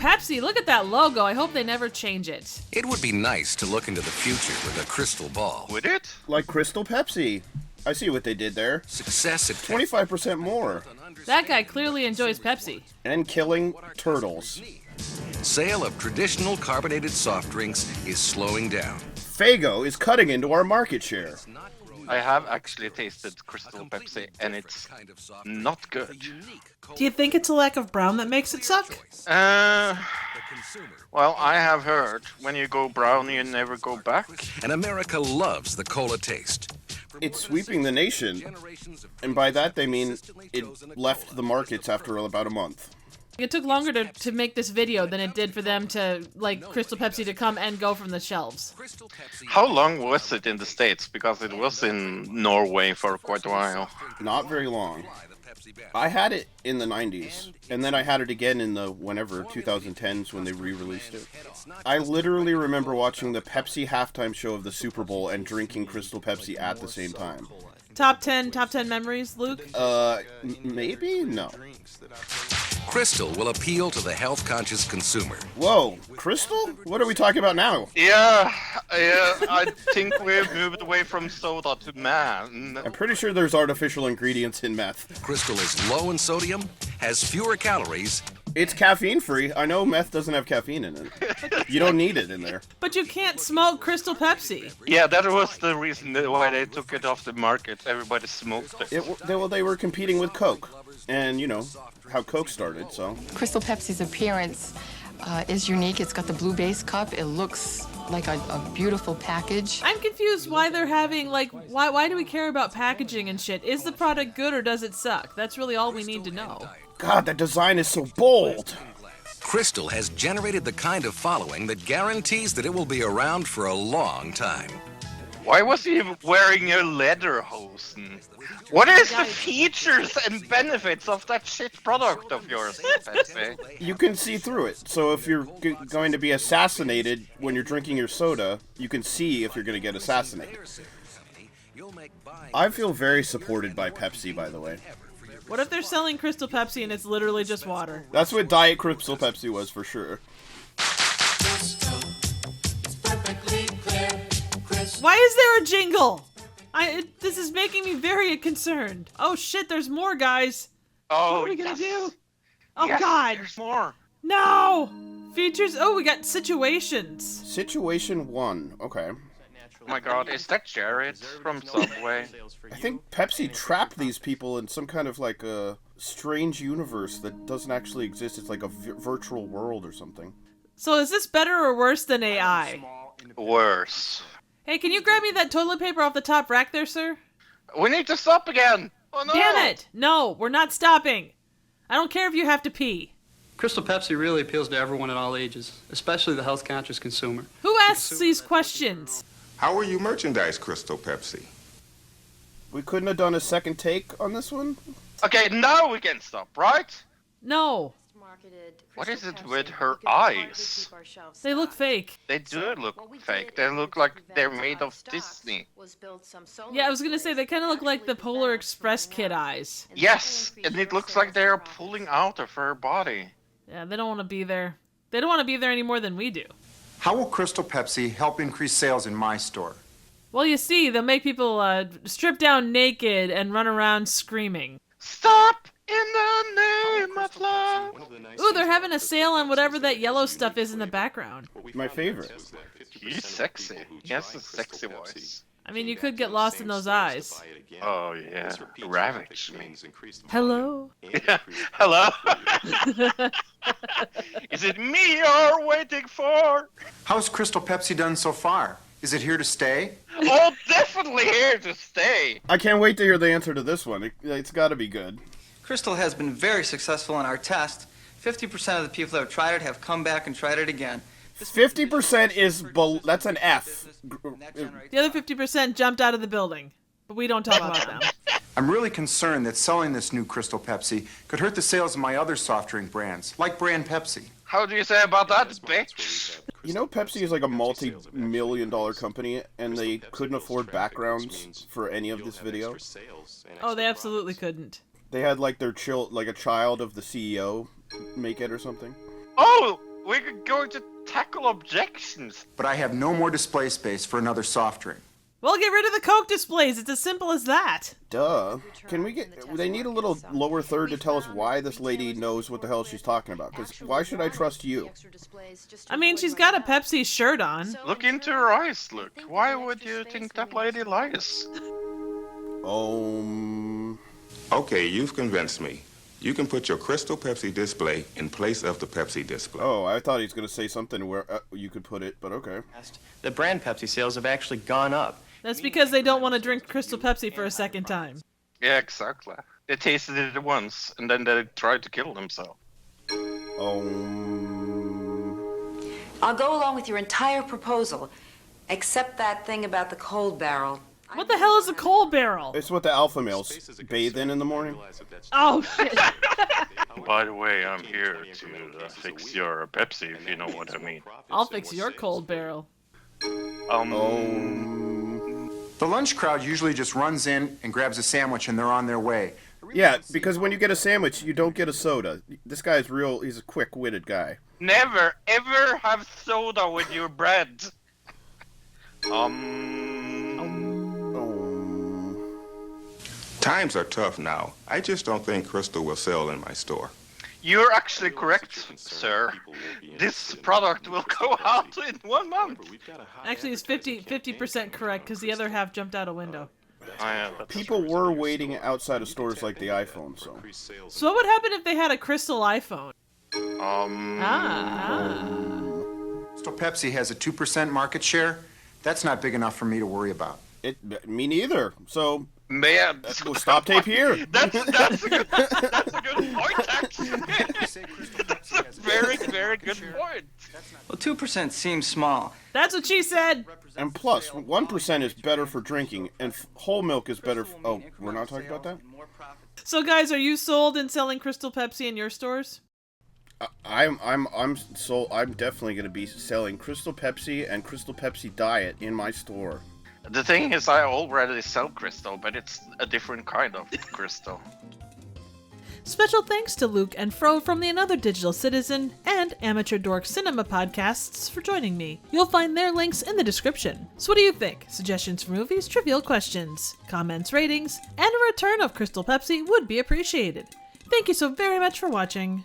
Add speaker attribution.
Speaker 1: Pepsi, look at that logo. I hope they never change it.
Speaker 2: It would be nice to look into the future with a crystal ball.
Speaker 3: Would it?
Speaker 4: Like Crystal Pepsi. I see what they did there.
Speaker 2: Success at
Speaker 4: 25% more.
Speaker 1: That guy clearly enjoys Pepsi.
Speaker 4: And killing turtles.
Speaker 2: Sale of traditional carbonated soft drinks is slowing down.
Speaker 4: Fago is cutting into our market share.
Speaker 3: I have actually tasted Crystal Pepsi, and it's not good.
Speaker 5: Do you think it's a lack of brown that makes it suck?
Speaker 3: Well, I have heard when you go brown, you never go back.
Speaker 2: And America loves the cola taste.
Speaker 4: It's sweeping the nation. And by that they mean it left the markets after about a month.
Speaker 1: It took longer to make this video than it did for them to, like, Crystal Pepsi to come and go from the shelves.
Speaker 3: How long was it in the States? Because it was in Norway for quite a while.
Speaker 4: Not very long. I had it in the 90s, and then I had it again in the 2010s when they re-released it. I literally remember watching the Pepsi halftime show of the Super Bowl and drinking Crystal Pepsi at the same time.
Speaker 1: Top 10 memories, Luke?
Speaker 4: Maybe? No.
Speaker 2: Crystal will appeal to the health-conscious consumer.
Speaker 4: Whoa, Crystal? What are we talking about now?
Speaker 3: Yeah, I think we've moved away from soda to man.
Speaker 4: I'm pretty sure there's artificial ingredients in meth.
Speaker 2: Crystal is low in sodium, has fewer calories.
Speaker 4: It's caffeine-free. I know meth doesn't have caffeine in it. You don't need it in there.
Speaker 1: But you can't smoke Crystal Pepsi.
Speaker 3: Yeah, that was the reason why they took it off the market. Everybody smoked it.
Speaker 4: They were competing with Coke. And, you know, how Coke started, so.
Speaker 6: Crystal Pepsi's appearance is unique. It's got the blue base cup. It looks like a beautiful package.
Speaker 1: I'm confused why they're having, like, why do we care about packaging and shit? Is the product good or does it suck? That's really all we need to know.
Speaker 4: God, that design is so bold.
Speaker 2: Crystal has generated the kind of following that guarantees that it will be around for a long time.
Speaker 3: Why was he wearing a lederhosen? What is the features and benefits of that shit product of yours, Pepsi?
Speaker 4: You can see through it. So if you're going to be assassinated when you're drinking your soda, you can see if you're going to get assassinated. I feel very supported by Pepsi, by the way.
Speaker 1: What if they're selling Crystal Pepsi and it's literally just water?
Speaker 4: That's what Diet Crystal Pepsi was, for sure.
Speaker 1: Why is there a jingle? This is making me very concerned. Oh shit, there's more, guys.
Speaker 3: Oh,
Speaker 1: what are we gonna do? Oh
Speaker 3: yes,
Speaker 1: God.
Speaker 3: There's more.
Speaker 1: No! Features, oh, we got situations.
Speaker 4: Situation 1, okay.
Speaker 3: Oh my God, is that Jared from Subway?
Speaker 4: I think Pepsi trapped these people in some kind of like a strange universe that doesn't actually exist. It's like a virtual world or something.
Speaker 1: So is this better or worse than AI?
Speaker 3: Worse.
Speaker 1: Hey, can you grab me that toilet paper off the top rack there, sir?
Speaker 3: We need to stop again! Oh no!
Speaker 1: Damn it! No, we're not stopping. I don't care if you have to pee.
Speaker 7: Crystal Pepsi really appeals to everyone at all ages, especially the health-conscious consumer.
Speaker 1: Who asks these questions?
Speaker 8: How will you merchandise Crystal Pepsi?
Speaker 4: We couldn't have done a second take on this one?
Speaker 3: Okay, now we can stop, right?
Speaker 1: No.
Speaker 3: What is it with her eyes?
Speaker 1: They look fake.
Speaker 3: They do look fake. They look like they're made of Disney.
Speaker 1: Yeah, I was gonna say, they kind of look like the Polar Express kid eyes.
Speaker 3: Yes, and it looks like they are pulling out of her body.
Speaker 1: Yeah, they don't want to be there. They don't want to be there any more than we do.
Speaker 9: How will Crystal Pepsi help increase sales in my store?
Speaker 1: Well, you see, they'll make people strip down naked and run around screaming.
Speaker 3: Stop in the name of love.
Speaker 1: Ooh, they're having a sale on whatever that yellow stuff is in the background.
Speaker 4: My favorite.
Speaker 3: He's sexy. He has a sexy voice.
Speaker 1: I mean, you could get lost in those eyes.
Speaker 3: Oh, yeah. Ravage me.
Speaker 1: Hello?
Speaker 3: Hello? Is it me you're waiting for?
Speaker 9: How's Crystal Pepsi done so far? Is it here to stay?
Speaker 3: Oh, definitely here to stay.
Speaker 4: I can't wait to hear the answer to this one. It's got to be good.
Speaker 10: Crystal has been very successful in our test. 50% of the people that have tried it have come back and tried it again.
Speaker 4: 50% is, that's an F.
Speaker 1: The other 50% jumped out of the building, but we don't talk about them.
Speaker 9: I'm really concerned that selling this new Crystal Pepsi could hurt the sales of my other soft drink brands, like brand Pepsi.
Speaker 3: How do you say about that, bitch?
Speaker 4: You know, Pepsi is like a multi-million-dollar company, and they couldn't afford backgrounds for any of this video.
Speaker 1: Oh, they absolutely couldn't.
Speaker 4: They had like a child of the CEO make it or something.
Speaker 3: Oh, We're going to tackle objections.
Speaker 9: But I have no more display space for another soft drink.
Speaker 1: Well, get rid of the Coke displays. It's as simple as that.
Speaker 4: Duh. Can we get... They need a little lower third to tell us why this lady knows what the hell she's talking about. Because why should I trust you?
Speaker 1: I mean, she's got a Pepsi shirt on.
Speaker 3: Look into her eyes, Luke. Why would you think that lady lies?
Speaker 8: Okay, you've convinced me. You can put your Crystal Pepsi display in place of the Pepsi display.
Speaker 4: Oh, I thought he was going to say something where you could put it, but okay.
Speaker 10: The brand Pepsi sales have actually gone up.
Speaker 1: That's because they don't want to drink Crystal Pepsi for a second time.
Speaker 3: Yeah, exactly. They tasted it once, and then they tried to kill themselves.
Speaker 11: I'll go along with your entire proposal, except that thing about the cold barrel.
Speaker 1: What the hell is a coal barrel?
Speaker 4: It's what the alpha males bathe in the morning.
Speaker 1: Oh, shit.
Speaker 3: By the way, I'm here to fix your Pepsi, if you know what I mean.
Speaker 1: I'll fix your cold barrel.
Speaker 9: The lunch crowd usually just runs in and grabs a sandwich and they're on their way.
Speaker 4: Yeah, because when you get a sandwich, you don't get a soda. This guy's he's a quick-witted guy.
Speaker 3: Never, ever have soda with your bread.
Speaker 8: Times are tough now. I just don't think Crystal will sell in my store.
Speaker 3: You're actually correct, sir. This product will go out in 1 month.
Speaker 1: Actually, it's 50% correct because the other half jumped out a window.
Speaker 4: People were waiting outside of stores like the iPhone, so.
Speaker 1: So what would happen if they had a Crystal iPhone?
Speaker 9: Crystal Pepsi has a 2% market share. That's not big enough for me to worry about.
Speaker 4: Me neither. So.
Speaker 3: Man,
Speaker 4: we'll stop tape here.
Speaker 3: That's a good point, actually. That's a very, very good point.
Speaker 10: Well, 2% seems small.
Speaker 1: That's what she said.
Speaker 4: And plus, 1% is better for drinking, and whole milk is better. Oh, we're not talking about that?
Speaker 1: So, guys, are you sold in selling Crystal Pepsi in your stores?
Speaker 4: I'm sold. I'm definitely going to be selling Crystal Pepsi and Crystal Pepsi Diet in my store.
Speaker 3: The thing is, I already sell Crystal, but it's a different kind of Crystal.
Speaker 1: Special thanks to Luke and Fro from the Another Digital Citizen and Amateur Dork Cinema podcasts for joining me. You'll find their links in the description. So what do you think? Suggestions for movies, trivial questions, comments, ratings, and a return of Crystal Pepsi would be appreciated. Thank you so very much for watching.